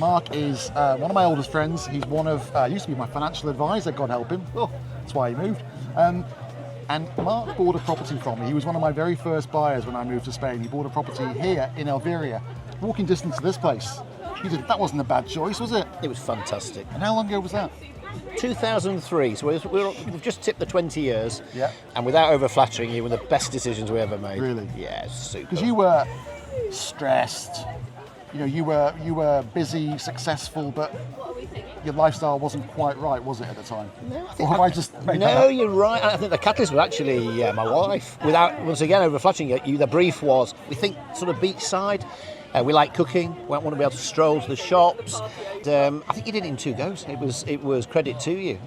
Mark is one of my oldest friends. He's one of, used to be my financial advisor, God help him. Oh, that's why he moved. And Mark bought a property from me. He was one of my very first buyers when I moved to Spain. He bought a property here in Alveria, walking distance to this place. That wasn't a bad choice, was it? It was fantastic. And how long ago was that? 2003, so we've just tipped the 20 years. Yeah. And without over flattering you, one of the best decisions we ever made. Really? Yeah, super. Because you were stressed, you were busy, successful, but your lifestyle wasn't quite right, was it, at the time? No, or have I just made that No, up? you're right. I think the catalyst was actually my wife. Without, once again, over flattering you, the brief was, we think sort of beachside. We like cooking. We want to be able to stroll to the shops. I think you did it in 2 goes. It was credit to you.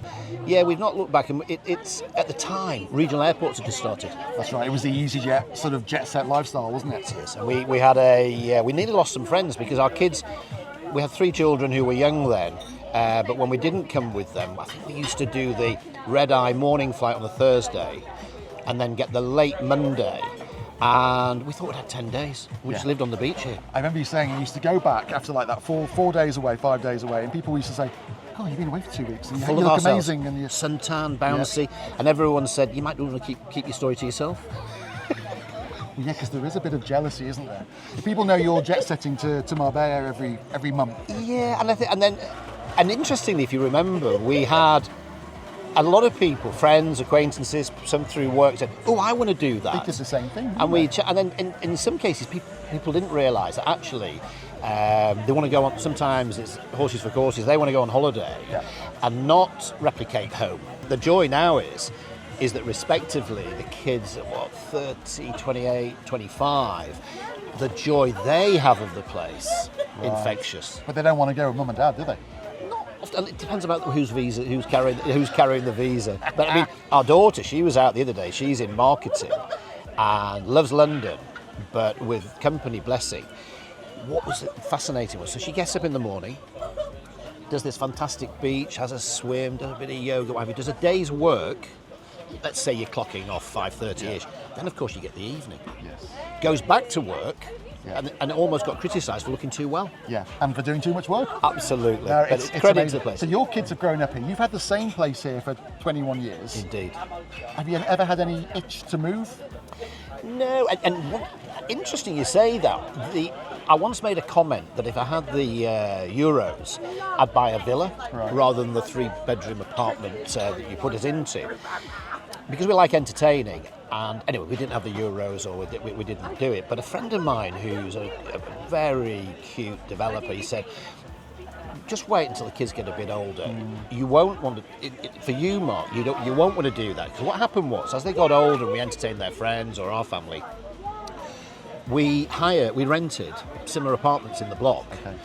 Yeah, we've not looked back, and it's at the time regional airports had just started. That's right. It was the EasyJet sort of jet set lifestyle, wasn't it? Yes, and we had we nearly lost some friends because our kids. We had 3 children who were young then, but when we didn't come with them, I think we used to do the red-eye morning flight on the Thursday, and then get the late Monday. And we thought we'd had 10 days. We just lived on the beach here. I remember you saying you used to go back after like that 4 days away, 5 days away, and people used to say, "God, you've been away for 2 weeks, and you Full look of ourselves. amazing." And you Suntan, bouncy, and everyone said, you might want to keep your story to yourself. Yeah, because there is a bit of jealousy, isn't there? If people know you're jet setting to Marbella every month. Yeah, and interestingly, if you remember, we had a lot of people, friends, acquaintances, some through work, said, "Oh, I want to do that." They did the same thing. And then in some cases, people didn't realise that actually they want to go on. Sometimes it's horses for courses. They want to go on holiday and not replicate home. The joy now is that respectively the kids at 30, 28, 25, the joy they have of the place, infectious. But they don't want to go with mum and dad, do they? And it depends about who's carrying the visa. But I mean, our daughter, she was out the other day. She's in marketing and loves London, but with company blessing. What was fascinating was, so she gets up in the morning, does this fantastic beach, has a swim, does a bit of yoga, whatever, does a day's work. Let's say you're clocking off 5:30ish. Then of course you get the evening. Yes. Goes back to work. And almost got criticised for looking too well. Yeah, and for doing too much work. Absolutely. No, But it's credit to amazing. the place. So your kids have grown up here. You've had the same place here for 21 years. Indeed. Have you ever had any itch to move? No, interesting you say that. I once made a comment that if I had the Euros, I'd buy a villa rather than the 3-bedroom apartment that you put us into. Because we like entertaining, and anyway, we didn't have the Euros, or we didn't do it. But a friend of mine who's a very cute developer, he said, just wait until the kids get a bit older. You won't want to, for you, Mark, you won't want to do that. Because what happened was, as they got older and we entertained their friends or our family, we rented similar apartments in the block. Okay.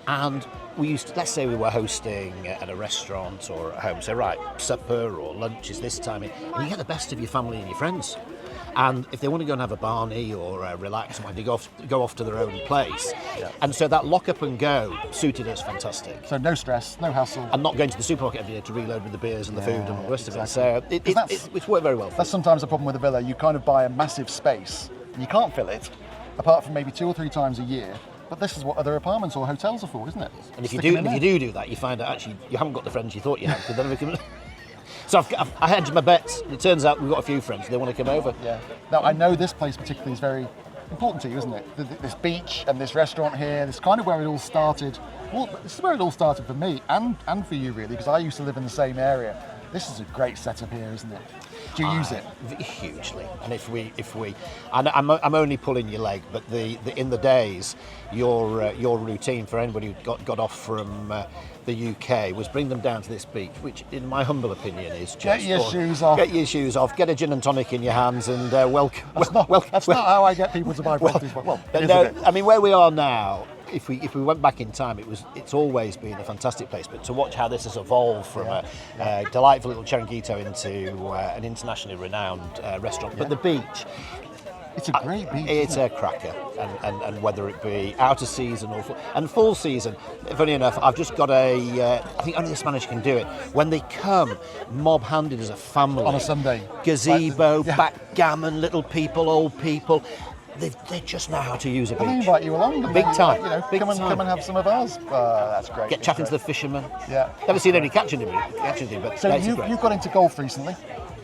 And we used to, let's say we were hosting at a restaurant or at home, say, right, supper or lunch is this time, and you get the best of your family and your friends. And if they want to go and have a Barney or relax, they go off to their own place. Yeah. And so that lock up and go suited us fantastic. So no stress, no hassle. And not going to the supermarket every day to reload with the beers and the food and all the rest of it. So it's worked very well. That's sometimes a problem with a villa. You kind of buy a massive space and you can't fill it, apart from maybe 2 or 3 times a year. But this is what other apartments or hotels are for, isn't it? And if you do that, you find out actually you haven't got the friends you thought you had. So I hedged my bets. It turns out we've got a few friends. They want to come over. Yeah. Now I know this place particularly is very important to you, isn't it? This beach and this restaurant here. This is kind of where it all started. Well, this is where it all started for me and for you really, because I used to live in the same area. This is a great setup here, isn't it? Do you use it? Hugely. And if we, and I'm only pulling your leg, but in the days, your routine for anybody who got off from the UK was bring them down to this beach, which, in my humble opinion, is just get your shoes off. Get your shoes off. Get a gin and tonic in your hands, and welcome. That's not how I get people to buy properties. I mean, where we are now. If we went back in time, it's always been a fantastic place. But to watch how this has evolved from a delightful little Chiringuito into an internationally renowned restaurant. But the beach, it's a great beach. It's a cracker, and whether it be out of season or full season. Funny enough, I've just got I think only the Spanish can do it. When they come, mob-handed as a family on a Sunday, gazebo, backgammon, little people, old people. they just know how to use a And they beach. invite you along. And Big then, time, You know, big come time. and have some of ours. That's great. Get chatting to the fishermen. Yeah. Never seen any catching him, but So that's you've great. got into golf recently,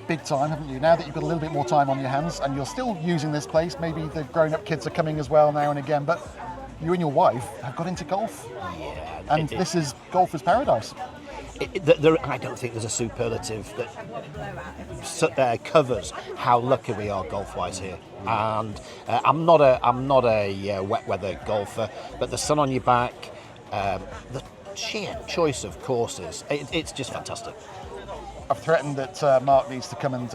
big time, haven't you? Now that you've got a little bit more time on your hands, and you're still using this place. Maybe the grown-up kids are coming as well now and again, but you and your wife have got into golf, Yeah, and this is golfer's paradise. I don't think there's a superlative that covers how lucky we are golf-wise here. And I'm not a wet weather golfer, but the sun on your back, the sheer choice of courses, it's just fantastic. I've threatened that Mark needs to come and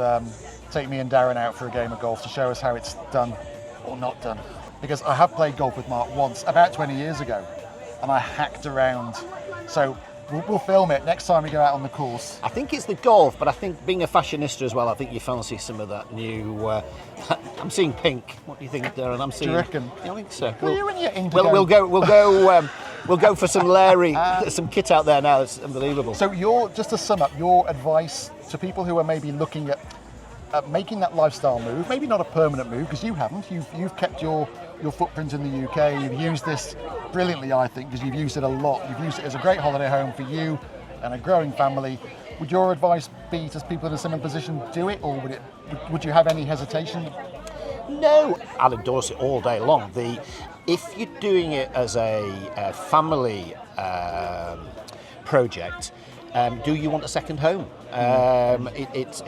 take me and Darren out for a game of golf to show us how it's done or not done. Because I have played golf with Mark once, about 20 years ago, and I hacked around. So we'll film it next time we go out on the course. I think it's the golf, but I think being a fashionista as well, I think you fancy some of that new... I'm seeing pink. What do you think, Darren? I'm seeing... Do you reckon? I think so. Well, you and your indigo. We'll go for some Larry, some kit out there now. It's unbelievable. So just to sum up, your advice to people who are maybe looking at making that lifestyle move, maybe not a permanent move, because you haven't. You've kept your footprint in the UK. You've used this brilliantly, I think, because you've used it a lot. You've used it as a great holiday home for you and a growing family. Would your advice be to people in a similar position, do it, or would you have any hesitation? No, I'll endorse it all day long. If you're doing it as a family project, do you want a second home? And if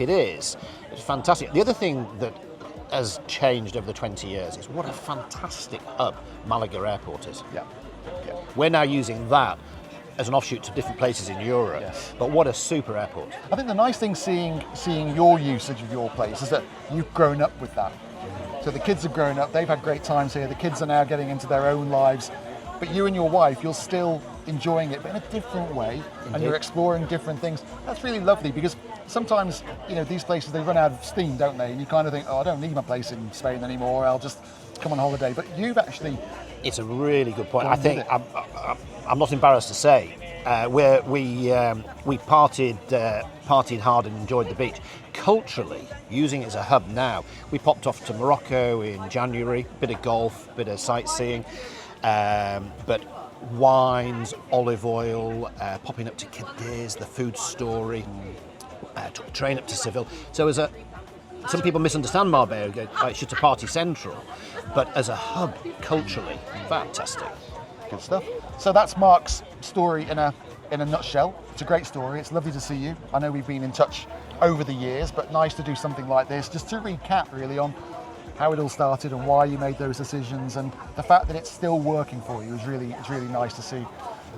it is, it's fantastic. The other thing that has changed over the 20 years is what a fantastic hub Malaga Airport is. Yeah. We're now using that as an offshoot to different places in Europe. Yes. But what a super airport. I think the nice thing seeing your usage of your place is that you've grown up with that. So the kids have grown up, they've had great times here, the kids are now getting into their own lives, but you and your wife, you're still enjoying it, but in a different way, and you're exploring different things. That's really lovely, because sometimes, these places, they run out of steam, don't they? And you kind of think, I don't need my place in Spain anymore, I'll just come on holiday. But you've actually... It's a really good point. I think I'm not embarrassed to say we partied hard and enjoyed the beach. Culturally, using it as a hub now, we popped off to Morocco in January. Bit of golf, bit of sightseeing, but wines, olive oil, popping up to Cadiz, the food story. Took a train up to Seville. So some people misunderstand Marbella, go, it's just a party central, but as a hub, culturally, fantastic. Good stuff. So that's Mark's story in a nutshell. It's a great story. It's lovely to see you. I know we've been in touch over the years, but nice to do something like this, just to recap really on how it all started and why you made those decisions, and the fact that it's still working for you is really nice to see.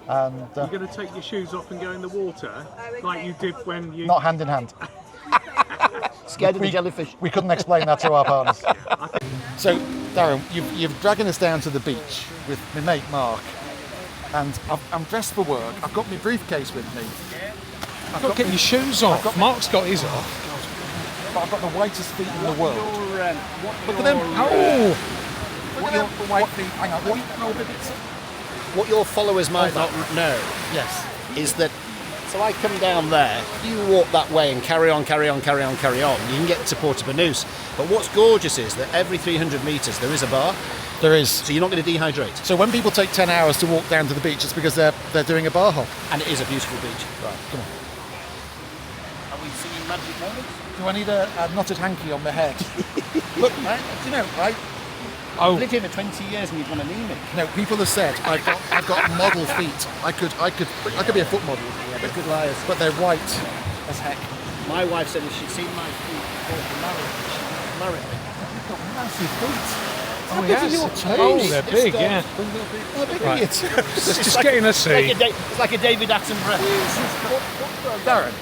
And You're going to take your shoes off and go in the water like you did when you... not hand in hand. Scared of the jellyfish. We couldn't explain that to our partners. So, Darren, you've dragging us down to the beach with my mate Mark, and I'm dressed for work. I've got my briefcase with me. I've got to get your shoes off. Mark's got his off. But I've got the whitest feet in the world. Look at them. Oh! Hang on. What your followers might not know Yes. is that, so I come down there, you walk that way and carry on. You can get to Porto Banús. But what's gorgeous is that every 300 metres there is a bar, There is. so you're not going to dehydrate. So when people take 10 hours to walk down to the beach, it's because they're doing a bar hop. And it is a beautiful beach. Right, come on. Are we singing magic moments? Do I need a knotted hanky on my head? Look, right, do you know, right? I've lived here for 20 years and you've got an email. No, people have said I've got model feet. I could be a foot model. Yeah, they're good liars. But they're white as heck. My wife said if she'd seen my feet before she married me. You've got massive feet. Oh, Big are yes. your toes? Oh, they're big, yeah. How big are Right. your toes? Let's just get in a sea. It's like a David Attenborough. Darren.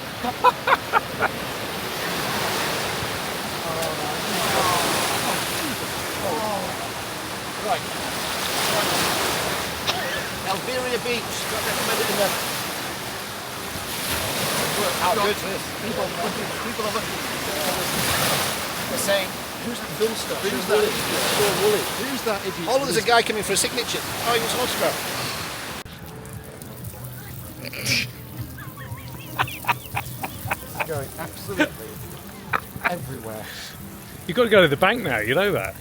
Right. Alberia Beach. Got recommended in there. How good is this? People are they're saying, who's that film star? Who's Sean that? Woolley. Sean Woolley. Who's that idiot? Oh, there's a guy coming for a signature. Oh, he wants an autograph. Going absolutely everywhere. You've got to go to the bank now, you know that.